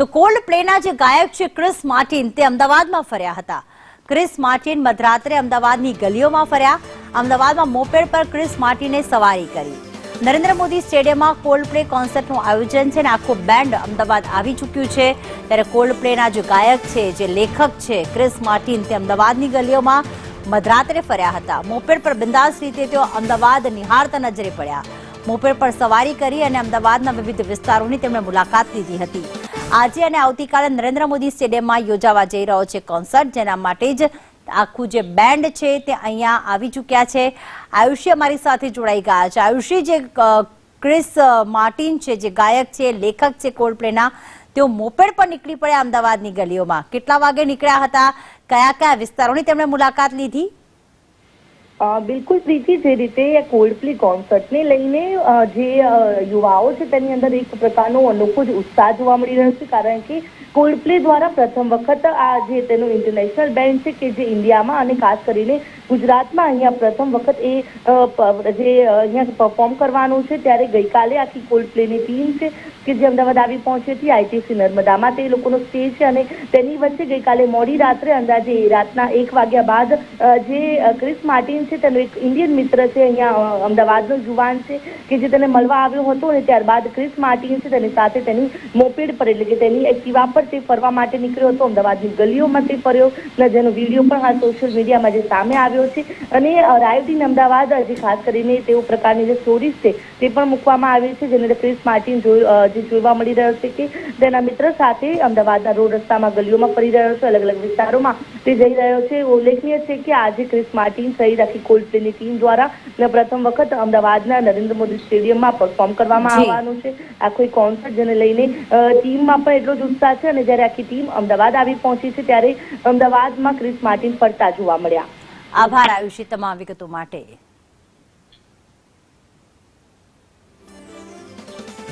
તો કોલ્ડ પ્લેના જે ગાયક છે ક્રિસ માર્ટિન તે અમદાવાદમાં ફર્યા હતા। ક્રિસ માર્ટિન મધરાત્રે અમદાવાદની ગલીઓમાં ફર્યા। અમદાવાદમાં મોપેડ પર ક્રિસ માર્ટિને સવારી કરી। નરેન્દ્ર મોદી સ્ટેડિયમમાં કોલ્ડ પ્લે કોન્સર્ટનું આયોજન છે અને આખું બેન્ડ અમદાવાદ આવી ચૂક્યું છે। ત્યારે કોલ્ડ પ્લેના જે ગાયક છે, જે લેખક છે ક્રિસ માર્ટિન તે અમદાવાદની ગલીઓમાં મધરાત્રે ફર્યા હતા। મોપેડ પર બિંદાસ રીતે તેઓ અમદાવાદ નિહાળતા નજરે પડ્યા। મોપેડ પર સવારી કરી અને અમદાવાદના વિવિધ વિસ્તારોની તેમણે મુલાકાત લીધી હતી। આજે અને આવતીકાલે નરેન્દ્ર મોદી સ્ટેડિયમમાં યોજાવા જઈ રહ્યો છે કોન્સર્ટ, જેના માટે જ આખું જે બેન્ડ છે તે અહીંયા આવી ચૂક્યા છે। આયુષી અમારી સાથે જોડાઈ ગયા છે। આયુષી, જે ક્રિસ માર્ટિન છે, જે ગાયક છે, લેખક છે કોલ્ડ પ્લેના, તેઓ મોપેડ પર નીકળી પડ્યા અમદાવાદની ગલીઓમાં। કેટલા વાગે નીકળ્યા હતા? કયા કયા વિસ્તારોની તેમણે મુલાકાત લીધી? બિલકુલ પ્રીતિ, જે રીતે કોલ્ડ પ્લે કોન્સર્ટને લઈને જે યુવાઓ છે તેની અંદર એક પ્રકારનો અનોખો જ ઉત્સાહ જોવા મળી રહ્યો છે, કારણ કે કોલ્ડ પ્લે દ્વારા પ્રથમ વખત આ જે તેનું ઇન્ટરનેશનલ બેન્ડ છે કે જે ઇન્ડિયામાં અને ખાસ કરીને ગુજરાતમાં અહીંયા પ્રથમ વખત જે અહીંયા પરફોર્મ કરવાનું છે, ત્યારે ગઈકાલે આખી કોલ્ડ પ્લેની ટીમ છે કે જે અમદાવાદ આવી પહોંચી હતી આઈટીસી નર્મદામાં, તે લોકોનો સ્ટે છે અને તેની વચ્ચે ગઈકાલે મોડી રાત્રે અંદાજે રાતના 1 વાગ્યા બાદ જે ક્રિસ માર્ટિન છે તેનો એક ઇન્ડિયન મિત્ર છે અહીંયા અમદાવાદનો યુવાન છે કે જે તેને મળવા આવ્યો હતો અને ત્યારબાદ ક્રિસ માર્ટિન છે તેની સાથે તેની મોપેડ પર એટલે કે તેની એક્ટિવા પર તે ફરવા માટે નીકળ્યો હતો। અમદાવાદની ગલીઓમાં તે ફર્યો, જેનો વિડીયો પણ હાલ સોશિયલ મીડિયામાં જે સામે આવ્યો છે અને રાઇડ ઇન અમદાવાદ જે ખાસ કરીને તેઓ પ્રકારની જે સ્ટોરીઝ છે તે પણ મૂકવામાં આવી છે, જેને ક્રિસ માર્ટિન જે જોવા મળી રહ્યો છે કે તેના મિત્ર સાથે અમદાવાદના રોડ રસ્તામાં ગલીઓમાં ફરી રહ્યો છે, અલગ અલગ વિસ્તારોમાં તે જઈ રહ્યો છે। ઉલ્લેખનીય છે કે આજે ક્રિસ માર્ટિન સહિત આખી કોલ્ડ પ્લેની ટીમ દ્વારા પ્રથમ વખત અમદાવાદના નરેન્દ્ર મોદી સ્ટેડિયમમાં પરફોર્મ કરવામાં આવવાનું છે આખો કોન્સર્ટ, જેને લઈને ટીમમાં પણ એટલો જ ઉત્સાહ છે અને જ્યારે આખી ટીમ અમદાવાદ આવી પહોંચી છે ત્યારે અમદાવાદમાં ક્રિસ માર્ટિન ફરતા જોવા મળ્યા। આભાર આયુષી તમામ વિગતો માટે।